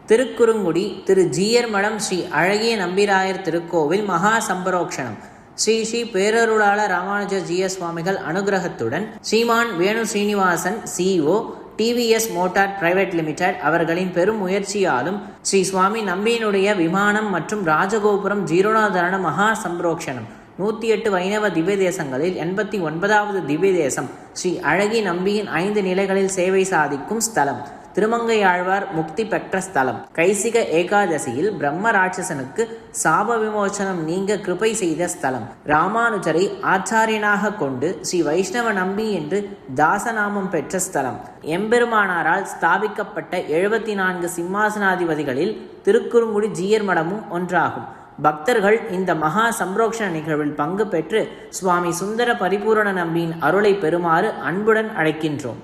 திருக்குறுங்குடி திரு ஜீயர் மடம் ஸ்ரீ அழகிய நம்பிராயர் திருக்கோவில் மகா சம்பரோக்ஷணம். ஸ்ரீ ஸ்ரீ பேரருளாள ராமானுஜ ஜீய சுவாமிகள் அனுகிரகத்துடன் Shriman Venu Srinivasan CEO TVS motor private limited அவர்களின் பெரும் முயற்சியாலும் ஸ்ரீ சுவாமி நம்பியினுடைய விமானம் மற்றும் ராஜகோபுரம் ஜீரோணாதரண மகா சம்பரோக்ஷணம் 108 வைணவ திவ்ய தேசங்களில் 89வது திவ்ய தேசம் ஸ்ரீ அழகி நம்பியின் 5 நிலைகளில் சேவை சாதிக்கும் ஸ்தலம். திருமங்கையாழ்வார் முக்தி பெற்ற ஸ்தலம். கைசிக ஏகாதசியில் பிரம்ம ராட்சசனுக்கு சாப விமோசனம் நீங்க கிருபை செய்த ஸ்தலம். ராமானுஜரை ஆச்சாரியனாக கொண்டு ஸ்ரீ வைஷ்ணவ நம்பி என்று தாசநாமம் பெற்ற ஸ்தலம். எம்பெருமானாரால் ஸ்தாபிக்கப்பட்ட 74 சிம்மாசனாதிபதிகளில் திருக்குறுங்குடி ஜீயர் மடமும் ஒன்றாகும். பக்தர்கள் இந்த மகா சம்பரோக்ஷண நிகழ்வில் பங்கு பெற்று சுவாமி சுந்தர பரிபூரண நம்பியின் அருளை பெறுமாறு அன்புடன் அழைக்கின்றோம்.